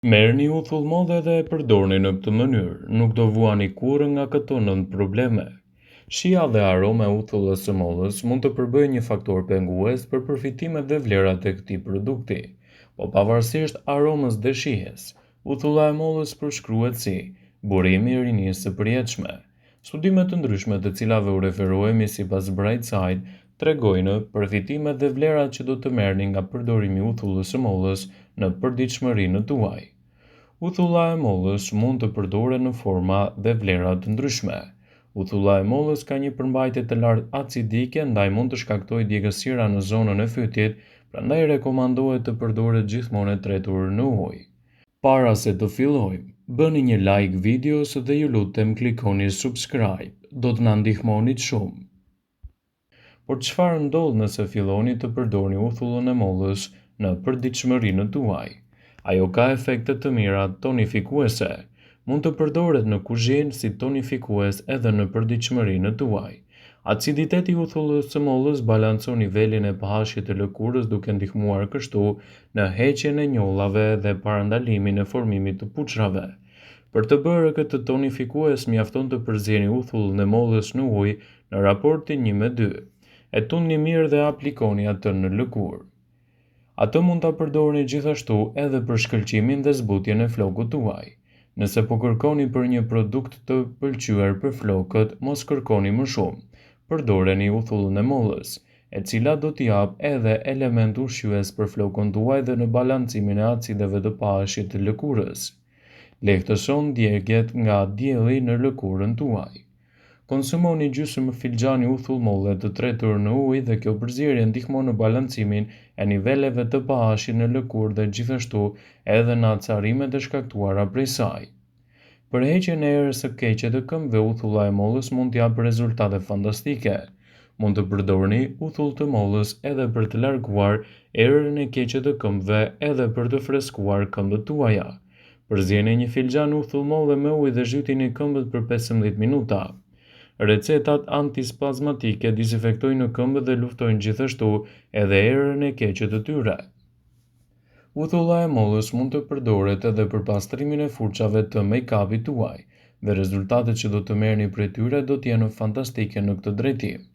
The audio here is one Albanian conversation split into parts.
Merrni uthull modhe dhe e përdorni në këtë mënyrë, nuk do vuani kurrë nga këto nënt probleme. Shija dhe aroma e uthullës së mollës mund të përbëjë një faktor pengues për përfitimet dhe vlerat e këtij produkti, po pavarësisht aromës dhe shijes, uthulla e mollës përshkruhet si burimi i rinisë së përjetshme. Studime të ndryshme të cilave u referohemi sipas Brightside tregojnë përfitimet dhe vlerat që do të merrni nga përdorimi i uthullës së mollës në përditshmërinë tuaj. Uthulla e mollës mund të përdoret në forma dhe vlera të ndryshme. Uthulla e mollës ka një përmbajtje të lartë acidike, ndaj mund të shkaktojë djegësira në zonën e fytyt, prandaj rekomandohet të përdoret gjithmonë e tretur në ujë. Para se të fillojmë, bëni një like videos dhe ju lutem klikoni subscribe, do të na ndihmoni shumë. Por çfarë ndodh nëse filloni të përdorni uthullën e mollës në përditshmërinë tuaj? Ajo ka efekte të mira tonifikuese. Mund të përdoret në kuzhinë si tonifikues edhe në përditshmërinë tuaj. Aciditeti i uthullës së mollës balancon nivelin e pH-it të lëkurës duke ndihmuar kështu në heqjen e njollave dhe parandalimin e formimit të puçrave. Për të bërë këtë tonifikues mjafton të përzieni uthullën e mollës në ujë në raportin 1:2. E tundni mirë dhe aplikoni atë në lëkurë. Atë mund ta përdorni gjithashtu edhe për shkëlqimin dhe zbutjen e flokut tuaj. Nëse po kërkoni për një produkt të pëlqyer për flokët, mos kërkoni më shumë. Përdoreni uthullën e mollës, e cila do t'i jap edhe element ushqyes për flokun tuaj dhe në balancimin e acideve të pH-it të lëkurës. Lehtëson djegjet nga dielli në lëkurën tuaj. Konsumoni gjysmë filxhani uthull molle të tretur në ujë dhe kjo përzierje ndihmon në balancimin e niveleve të pH-it në lëkurë dhe gjithashtu edhe në acarimet e shkaktuara prej saj. Për heqjen e erës së keqe të këmbëve, uthulla e mollës mund të japë rezultate fantastike. Mund të përdorni uthull të mollës edhe për të larguar erën e keqe të këmbëve edhe për të freskuar këmbët tuaja. Përzieni një filxhan uthull molle me ujë dhe zhytini këmbët për 15 minuta. Recetat antispazmatike disinfektojnë këmbët dhe luftojnë gjithashtu edhe erën e keqe të tyre. Uthulla e mollës mund të përdoret edhe për pastrimin e furçave të make-upit tuaj, dhe rezultatet që do të merrni prej tyre do të jenë fantastike në këtë drejtim.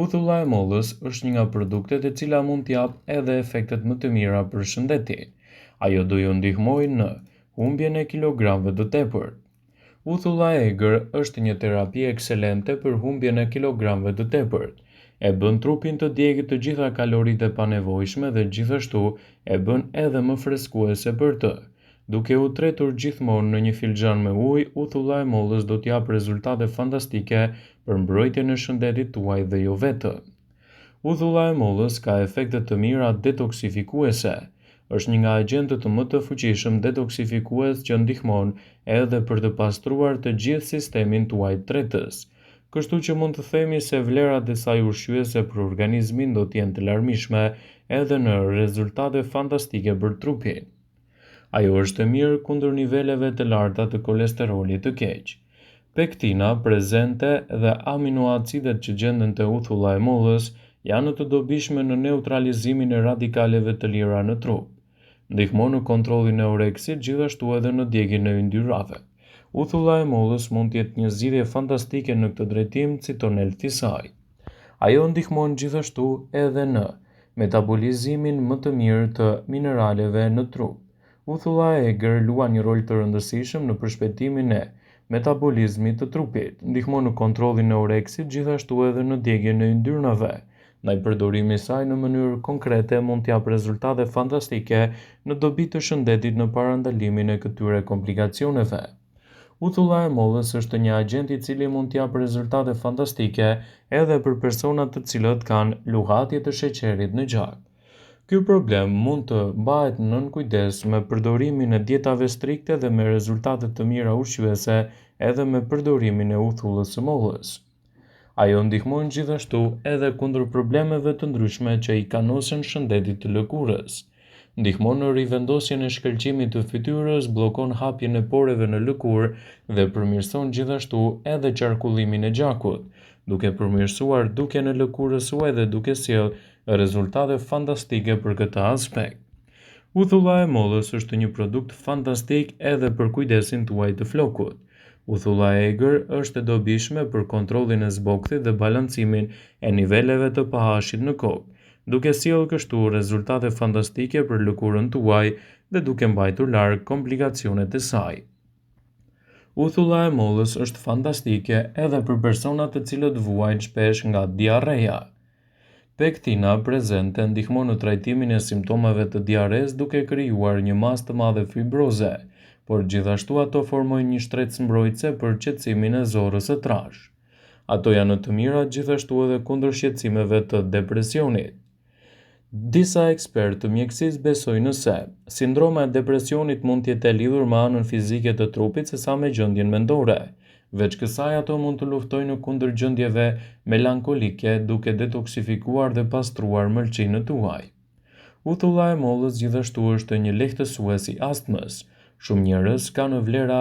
Uthulla e mollës është një nga produktet e cila mund të japë edhe efektet më të mira për shëndetin. Ajo do ju ndihmojë në humbjen e kilogramëve të tepërt. Uthulla e egër është një terapi ekselente për humbjen e kilogramëve të tepërt. E bën trupin të djegë të gjitha kaloritë e panevojshme dhe gjithashtu e bën edhe më freskuese për të. Duke u tretur gjithmonë në një filxhan me ujë, uthulla e mollës do të japë rezultate fantastike për mbrojtjen e shëndetit tuaj dhe jo vetëm. Uthulla e mollës ka efekte të mira detoksifikuese. Është një nga agjentët më të fuqishëm detoksifikues që ndihmon edhe për të pastruar të gjithë sistemin tuaj tretës. Kështu që mund të themi se vlerat e saj ushqyese për organizmin do të jenë të larmishme edhe në rezultate fantastike për trupin. Ajo është e mirë kundër niveleve të larta të kolesterolit të keq. Pektina prezente dhe aminoacidet që gjenden te uthulla e mollës janë të dobishme në neutralizimin e radikaleve të lira në trup. Ndihmon në kontrollin e oreksit, gjithashtu edhe në djegjen e yndyrave. Uthulla e mollës mund të jetë një zgjidhje fantastike në këtë drejtim, citon elfi saj. Ajo ndihmon gjithashtu edhe në metabolizimin më të mirë të mineraleve në trup. Uthulla e egër luan një rol të rëndësishëm në përshpejtimin e metabolizmit të trupit, ndihmon në kontrollin e oreksit, gjithashtu edhe në djegjen e yndyrave. Ndaj përdorimi i saj në mënyrë konkrete mund të japë rezultate fantastike në dobi të shëndetit në parandalimin e këtyre komplikacioneve. Uthulla e mollës është një agjent i cili mund të japë rezultate fantastike edhe për personat të cilët kanë luhatje të sheqerit në gjak. Ky problem mund të mbahet nën kujdes me përdorimin e dietave strikte dhe me rezultate të mira ushqyese edhe me përdorimin e uthullës së mollës. Ajo ndihmon gjithashtu edhe kundër problemeve të ndryshme që i kanosen shëndetit të lëkurës. Ndihmon në rivendosjen e shkëlqimit të fytyrës, bllokon hapjen e poreve në lëkurë dhe përmirëson gjithashtu edhe qarkullimin e gjakut, duke përmirësuar dukjen e lëkurës suaj dhe duke sjellë rezultate fantastike për këtë aspekt. Uthulla e mollës është një produkt fantastik edhe për kujdesin tuaj të flokut. Uthulla e egër është e dobishme për kontrollin e zbokthit dhe balancimin e niveleve të pH-it në kokë, duke sjellë kështu rezultate fantastike për lëkurën tuaj dhe duke mbajtur larg komplikacionet e saj. Uthulla e mollës është fantastike edhe për personat të cilët vuajnë shpesh nga diarreja. Pektina prezente ndihmon në trajtimin e simptomeve të diares duke krijuar një masë të madhe fibroze, por gjithashtu ato formojnë një shtrecë mbrojtëse për qetësimin e zorrës së trashë. Ato janë të mira gjithashtu edhe kundër shqetësimeve të depresionit. Disa ekspertë të mjekësisë besojnë se sindroma e depresionit mund të jetë e lidhur me anën fizike të trupit sesa me gjendjen mendore. Veç kësaj ato mund të luftojnë kundër gjendjeve melankolike duke detoksifikuar dhe pastruar mëlçinën tuaj. Uthulla e mollës gjithashtu është një lehtësues i astmës. Shumë njerëz kanë vlera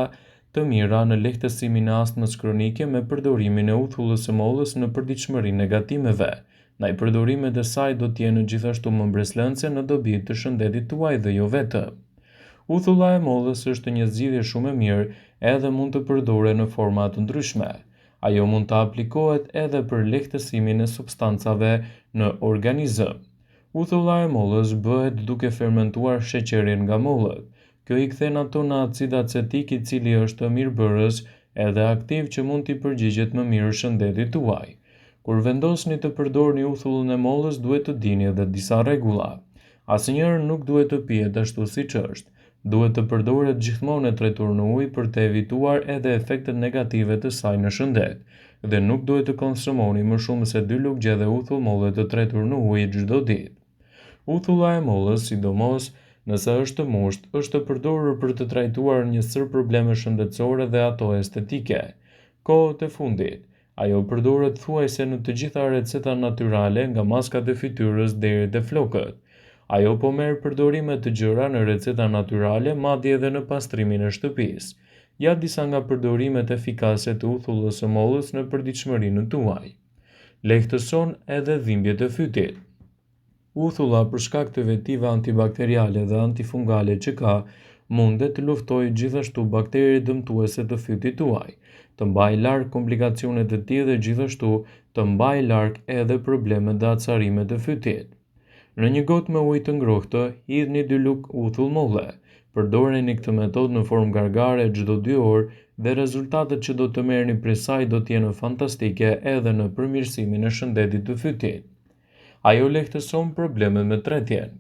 të mira në lehtësimin e astmës kronike me përdorimin e uthullës së mollës në përditshmërinë e gatimeve. Ndaj përdorimet e saj do të jenë gjithashtu më mbreslënse në dobi të shëndetit tuaj dhe jo vetëm. Uthulla e mollës është një zgjidhje shumë e mirë edhe mund të përdoret në forma të ndryshme. Ajo mund të aplikohet edhe për lehtësimin e substancave në organizëm. Uthulla e mollës bëhet duke fermentuar sheqerin nga mollët. Kjo i kthen ato në acid acetik i cili është mirëbërës edhe aktiv që mund t'i përgjigjet më mirë shëndetit tuaj. Kur vendosni të përdorni uthullën e mollës, duhet të dini edhe disa rregulla. Asnjëherë nuk duhet të pihet ashtu siç është. Duhet të përdoret gjithmonë e tretur në ujë për të evituar edhe efektet negative të saj në shëndet, dhe nuk duhet të konsumoni më shumë se 2 lugje dhe uthull molle të tretur në ujë çdo ditë. Uthulla e mollës, sidomos nëse është musht, është e përdorur për të trajtuar një sër probleme shëndetësore dhe ato estetike. Kohët e fundit, ajo përdoret thuajse në të gjitha recetat natyrale, nga maskat e fytyrës deri te flokët. Ajo po merr përdorime të gjëra në receta natyrale, madje edhe në pastrimin e shtëpisë. Ja disa nga përdorimet efikase të uthullës së mollës në përditshmërinë tuaj. Lehtëson edhe dhimbjet e fytit. Uthulla për shkak të vetive antibakteriale dhe antifungale që ka, mundet të luftojë gjithashtu bakteri dëmtuese të fytit tuaj, të mbajë larg komplikacionet e tij dhe gjithashtu të mbajë larg edhe problemet dhe acarimet e fytit. Në një gotë me ujë të ngrohtë, hidhni 2 lugë uthull molle. Përdoreni këtë metodë në formë gargare çdo 2 orë dhe rezultatet që do të merrni prej saj do të jenë fantastike edhe në përmirësimin e shëndetit të fytit. Ajo lehtëson problemet me tretjen.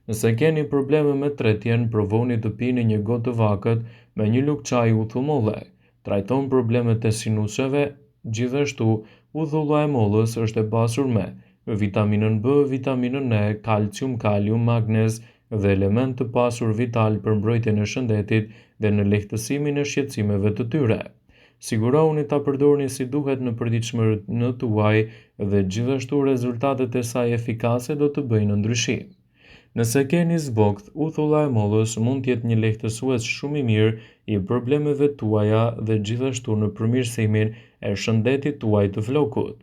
Nëse keni probleme me tretjen, provoni të pini një gotë të vakët me 1 lugë çaji uthull molle. Trajton problemet e sinuseve. Gjithashtu, uthulla e mollës është e pasur me vitaminën B, vitaminën E, kalcium, kalium, magnez dhe element të pasur vital për mbrojtjen e shëndetit dhe në lehtësimin e shqetësimeve të tyre. Sigurohuni ta përdorni si duhet në përditshmërinë tuaj dhe gjithashtu rezultatet e saj efikase do të bëjnë ndryshim. Nëse keni zbokth, uthulla e mollës mund të jetë një lehtësues shumë i mirë i problemeve tuaja dhe gjithashtu në përmirësimin e shëndetit tuaj të flokut.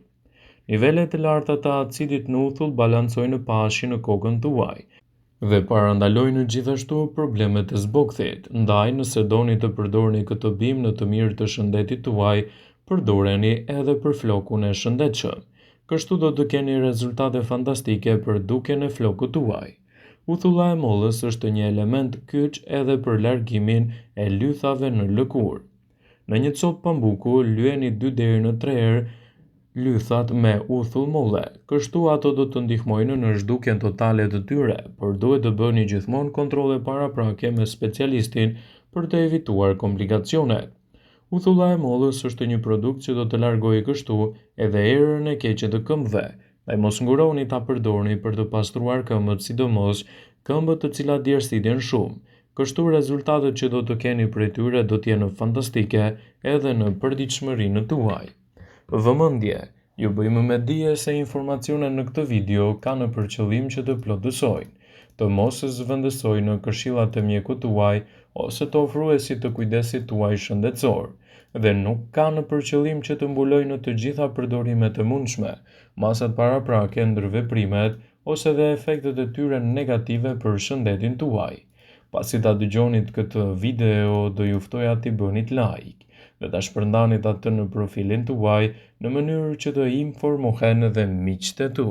Nivelet e larta të acidit në uthull balancojnë pH-in në kokën tuaj dhe parandalojnë gjithashtu problemet e zbokthit. Ndaj, nëse doni të përdorni këtë bimë në të mirë të shëndetit tuaj, përdoreni edhe për flokun e shëndetshëm. Kështu do të keni rezultate fantastike për dukjen e flokut tuaj. Uthulla e mollës është një element kyç edhe për largimin e lythave në lëkurë. Në një copë pambuku, lyeni 2 deri në 3 herë lythat me uthull molle. Kështu ato do të ndihmojnë në zhdukjen totale të tyre, por duhet të bëni gjithmonë kontrolle paraprake me specialistin për të evituar komplikacionet. Uthulla e mollës është një produkt që do të largojë kështu edhe erën e keqe të këmbëve. Dhe mos nguroni ta përdorni për të pastruar këmbët, sidomos këmbët të cilat djersiten shumë. Kështu rezultatet që do të keni prej tyre do të jenë fantastike edhe në përditshmërinë tuaj. Vëmendje, ju bëjmë me dije se informacionet në këtë video kanë për qëllim që të plotësojnë, të mos zëvendësojnë në këshillat e mjekut tuaj ose të ofruesit të kujdesit tuaj shëndetësor, dhe nuk kanë për qëllim që të mbulojnë të gjitha përdorimet e mundshme, masat paraprake ndër veprimet ose edhe efektet e tyre negative për shëndetin tuaj. Pasi ta dëgjonit këtë video, do ju ftoja t'i bënit like dhe ta shpërndanit atë në profilin tuaj në mënyrë që të informohen edhe miqtë e tu.